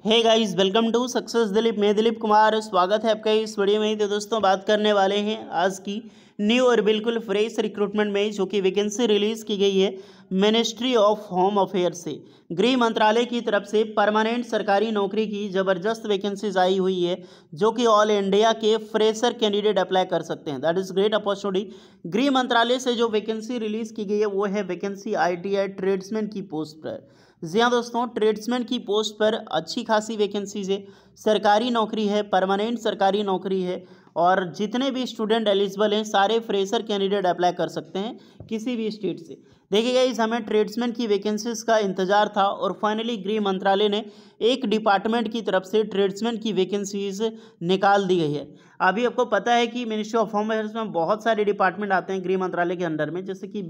Hey guys, welcome to success Dilip. मैं दिलीप कुमार, स्वागत है आपका इस वीडियो में। तो दोस्तों, बात करने वाले हैं आज की न्यू और बिल्कुल फ्रेश रिक्रूटमेंट में, जो कि वैकेंसी रिलीज़ की गई है मिनिस्ट्री ऑफ होम अफेयर्स से। गृह मंत्रालय की तरफ से परमानेंट सरकारी नौकरी की ज़बरदस्त वैकेंसीज आई हुई है, जो कि ऑल इंडिया के फ्रेशर कैंडिडेट अप्लाई कर सकते हैं। That is great opportunity. गृह मंत्रालय से जो वैकेंसी रिलीज़ की गई है वो है वैकेंसी ITI ट्रेड्समैन की पोस्ट पर। जी हाँ दोस्तों, ट्रेड्समैन की पोस्ट पर अच्छी खासी वैकेंसीज है, सरकारी नौकरी है, परमानेंट सरकारी नौकरी है, और जितने भी स्टूडेंट एलिजिबल हैं सारे फ्रेशर कैंडिडेट अप्लाई कर सकते हैं किसी भी स्टेट से। देखिए गाइस, हमें ट्रेड्समैन की वैकेंसीज का इंतजार था और फाइनली गृह मंत्रालय ने एक डिपार्टमेंट की तरफ से ट्रेड्समैन की वैकेंसीज निकाल दी गई है। अभी आपको पता है कि मिनिस्ट्री ऑफ होम अफेयर्स में बहुत सारे डिपार्टमेंट आते हैं गृह मंत्रालय के अंडर में, जैसे कि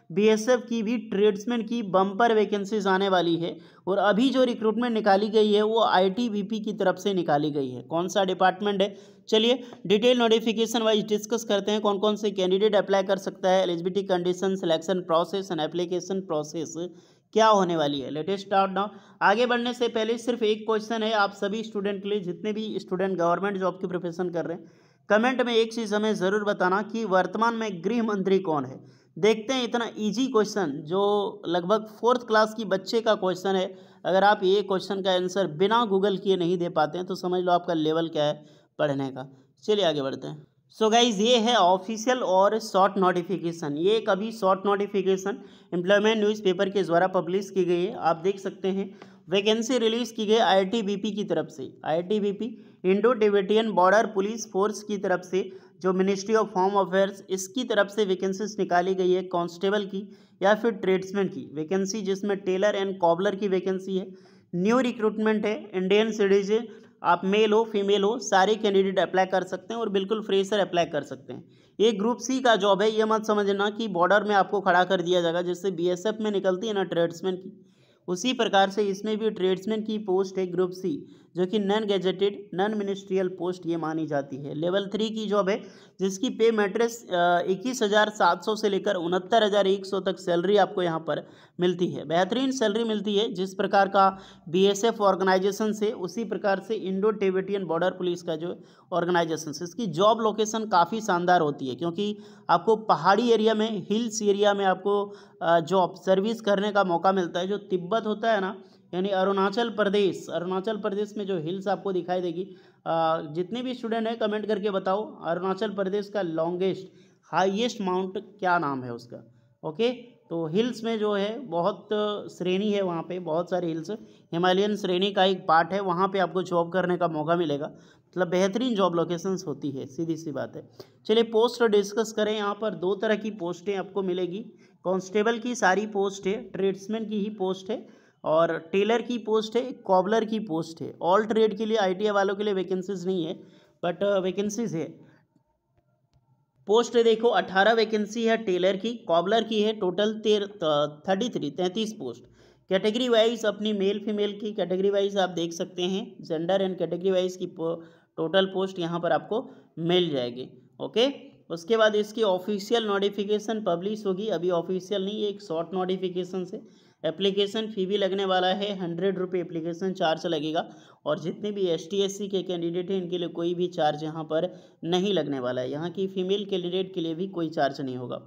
बीएसएफ की भी ट्रेड्समैन की बम्पर वैकेंसीज आने वाली है। और अभी जो रिक्रूटमेंट निकाली गई है वो ITBP की तरफ से निकाली गई है। कौन सा डिपार्टमेंट है, चलिए डिटेल नोटिफिकेशन वाइज डिस्कस करते हैं। कौन कौन से कैंडिडेट अप्लाई कर सकता है, eligibility condition, selection process and application process क्या होने वाली है। Latest start now. आगे बढ़ने से पहले सिर्फ एक क्वेश्चन है आप सभी स्टूडेंट के लिए, जितने भी स्टूडेंट गवर्नमेंट जॉब की प्रिपरेशन कर रहे हैं। कमेंट में एक चीज़ हमें ज़रूर बताना कि वर्तमान में गृह मंत्री कौन है। देखते हैं, इतना इजी क्वेश्चन जो लगभग 4th क्लास की बच्चे का क्वेश्चन है। अगर आप ये क्वेश्चन का आंसर बिना गूगल किए नहीं दे पाते हैं तो समझ लो आपका लेवल क्या है पढ़ने का। चलिए आगे बढ़ते हैं। सो गाइज, ये है ऑफिशियल और शॉर्ट नोटिफिकेशन। ये एक अभी शॉर्ट नोटिफिकेशन एम्प्लॉयमेंट न्यूज़पेपर के द्वारा पब्लिश की गई है। आप देख सकते हैं वैकेंसी रिलीज़ की गई ITBP की तरफ से। ITBP Indo Tibetan border police force की तरफ से, जो मिनिस्ट्री ऑफ होम अफेयर्स, इसकी तरफ से वैकेंसीज निकाली गई है कांस्टेबल की या फिर ट्रेड्समैन की वैकेंसी, जिसमें टेलर एंड कॉबलर की वैकेंसी है। न्यू रिक्रूटमेंट है, इंडियन सिटीजन, आप मेल हो फीमेल हो सारे कैंडिडेट अप्लाई कर सकते हैं और बिल्कुल फ्रेशर अप्लाई कर सकते हैं। ये ग्रुप C का जॉब है। ये मत समझना कि बॉर्डर में आपको खड़ा कर दिया जाएगा, जैसे BSF में निकलती है ना ट्रेड्समैन की, उसी प्रकार से इसमें भी ट्रेड्समैन की पोस्ट है ग्रुप C, जो कि non gazetted non ministerial post ये मानी जाती है। लेवल 3 की जॉब है, जिसकी पे मैट्रिक्स 21,700 से लेकर 69,100 तक सैलरी आपको यहाँ पर मिलती है। बेहतरीन सैलरी मिलती है। जिस प्रकार का BSF ऑर्गेनाइजेशन से, उसी प्रकार से इंडो टिबेटियन बॉर्डर पुलिस का जो ऑर्गेनाइजेशन से, इसकी जॉब लोकेशन काफ़ी शानदार होती है, क्योंकि आपको पहाड़ी एरिया में, हिल्स एरिया में आपको जॉब सर्विस करने का मौका मिलता है। जो तिब्बत होता है ना, यानी अरुणाचल प्रदेश में जो हिल्स आपको दिखाई देगी। जितने भी स्टूडेंट हैं कमेंट करके बताओ, अरुणाचल प्रदेश का लॉन्गेस्ट हाईएस्ट माउंट क्या नाम है उसका। ओके, तो हिल्स में जो है बहुत श्रेणी है, वहाँ पे बहुत सारे हिल्स, हिमालयन श्रेणी का एक पार्ट है, वहाँ पे आपको जॉब करने का मौका मिलेगा। मतलब बेहतरीन जॉब लोकेशंस होती है, सीधी सी बात है। चलिए पोस्ट डिस्कस करें। यहाँ पर 2 तरह की पोस्टें आपको मिलेगी। कांस्टेबल की सारी पोस्ट है, ट्रेड्समैन की ही पोस्ट है, और टेलर की पोस्ट है, कॉबलर की पोस्ट है। ऑल ट्रेड के लिए ITI वालों के लिए वैकेंसीज नहीं है, बट वैकेंसीज है। पोस्ट देखो 18 वैकेंसी है टेलर की, कॉबलर की है टोटल 33 पोस्ट। कैटेगरी वाइज अपनी मेल फीमेल की कैटेगरी वाइज आप देख सकते हैं, जेंडर एंड कैटेगरी वाइज की टोटल पोस्ट यहाँ पर आपको मिल जाएगी। ओके, उसके बाद इसकी ऑफिशियल नोटिफिकेशन पब्लिश होगी। अभी ऑफिशियल नहीं है, एक शॉर्ट नोटिफिकेशन से। एप्लीकेशन फ़ी भी लगने वाला है, 100 रुपये एप्लीकेशन चार्ज लगेगा। और जितने भी ST SC के कैंडिडेट हैं इनके लिए कोई भी चार्ज यहाँ पर नहीं लगने वाला है। यहाँ की फीमेल कैंडिडेट के लिए भी कोई चार्ज नहीं होगा।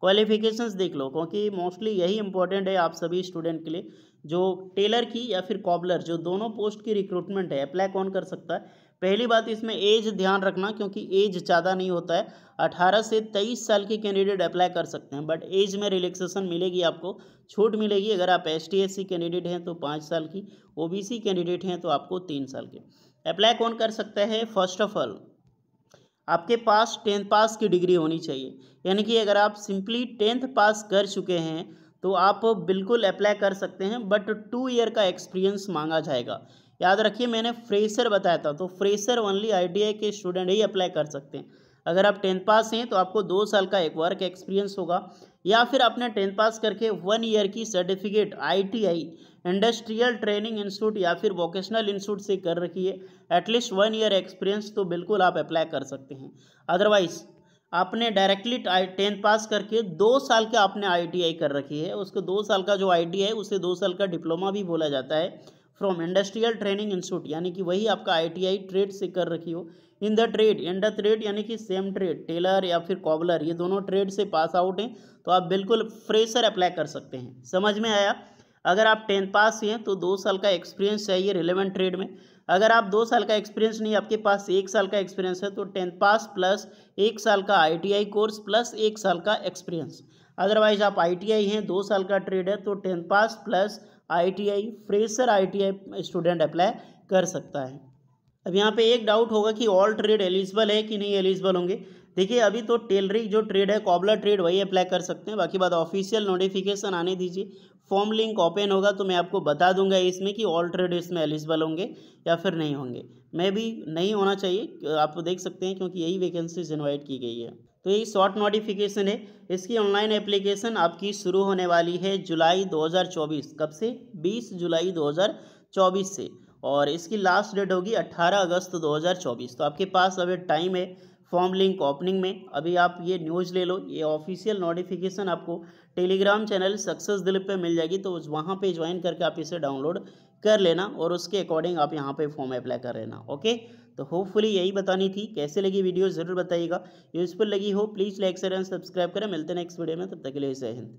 क्वालिफिकेशंस देख लो, क्योंकि मोस्टली यही इंपॉर्टेंट है आप सभी स्टूडेंट के लिए। जो टेलर की या फिर कॉबलर, जो दोनों पोस्ट की रिक्रूटमेंट है, अप्लाई कौन कर सकता है। पहली बात, इसमें एज ध्यान रखना, क्योंकि एज ज़्यादा नहीं होता है। 18 से 23 साल के कैंडिडेट अप्लाई कर सकते हैं, बट एज में रिलैक्सेशन मिलेगी, आपको छूट मिलेगी। अगर आप ST SC कैंडिडेट हैं तो 5 साल की, OBC कैंडिडेट हैं तो आपको 3 साल के। अप्लाई कौन कर सकता है। फर्स्ट ऑफ ऑल, आपके पास 10th पास की डिग्री होनी चाहिए। यानी कि अगर आप सिंपली 10th पास कर चुके हैं तो आप बिल्कुल अप्लाई कर सकते हैं, बट 2 ईयर का एक्सपीरियंस मांगा जाएगा। याद रखिए, मैंने फ्रेशर बताया था, तो फ्रेशर ओनली ITI के स्टूडेंट ही अप्लाई कर सकते हैं। अगर आप 10th पास हैं तो आपको 2 साल का एक वर्क एक्सपीरियंस होगा, या फिर आपने 10th पास करके 1 ईयर की certificate ITI industrial training institute या फिर वोकेशनल इंस्टीट्यूट से कर रखी है, एटलीस्ट 1 ईयर एक्सपीरियंस, तो बिल्कुल आप अप्लाई कर सकते हैं। अदरवाइज आपने डायरेक्टली 10th पास करके 2 साल का आपने ITI कर रखी है, उसको 2 साल का जो ITI है उसे 2 साल का डिप्लोमा भी बोला जाता है, फ्रॉम इंडस्ट्रियल ट्रेनिंग इंस्टीट्यूट, यानी कि वही आपका ITI ट्रेड से कर रखी हो, इन द ट्रेड यानी कि सेम ट्रेड, टेलर या फिर कॉबलर, ये दोनों ट्रेड से पास आउट हैं तो आप बिल्कुल फ्रेशर अप्लाई कर सकते हैं। समझ में आया? अगर आप 10th पास हैं तो 2 साल का एक्सपीरियंस चाहिए रिलेवेंट ट्रेड में। अगर आप 2 साल का एक्सपीरियंस नहीं, आपके पास 1 साल का एक्सपीरियंस है, तो 10th पास प्लस 1 साल का ITI कोर्स प्लस 1 साल का एक्सपीरियंस। अदरवाइज आप ITI हैं, 2 साल का ट्रेड है, तो 10th pass plus ITI, fresher ITI student apply कर सकता है। अब यहाँ पे एक डाउट होगा कि ऑल ट्रेड एलिजिबल है कि नहीं एलिजिबल होंगे। देखिए अभी तो टेलरिंग जो ट्रेड है, कॉबलर ट्रेड, वही अप्लाई कर सकते हैं। बाकी बात ऑफिशियल नोटिफिकेशन आने दीजिए, फॉर्म लिंक ओपन होगा तो मैं आपको बता दूंगा इसमें कि ऑल ट्रेड इसमें एलिजिबल होंगे या फिर नहीं होंगे। मैं भी नहीं होना चाहिए, आप देख सकते हैं, क्योंकि यही वैकेंसीज इन्वाइट की गई है। तो यही शॉर्ट नोटिफिकेशन है। इसकी ऑनलाइन एप्लीकेशन आपकी शुरू होने वाली है जुलाई 2024। कब से? 20 जुलाई 2024 से। और इसकी लास्ट डेट होगी 18 अगस्त 2024। तो आपके पास अभी टाइम है। फॉर्म लिंक ओपनिंग में अभी आप ये न्यूज़ ले लो, ये ऑफिशियल नोटिफिकेशन आपको टेलीग्राम चैनल सक्सेस दिलीप पे मिल जाएगी, तो वहाँ पे ज्वाइन करके आप इसे डाउनलोड कर लेना और उसके अकॉर्डिंग आप यहाँ पे फॉर्म अप्लाई कर लेना। ओके, तो होपफुली यही बतानी थी। कैसे लगी वीडियो ज़रूर बताइएगा। यूजफुल लगी हो please like share and subscribe करें। मिलते हैं नेक्स्ट वीडियो में, तब तक के लिए जय हिंद।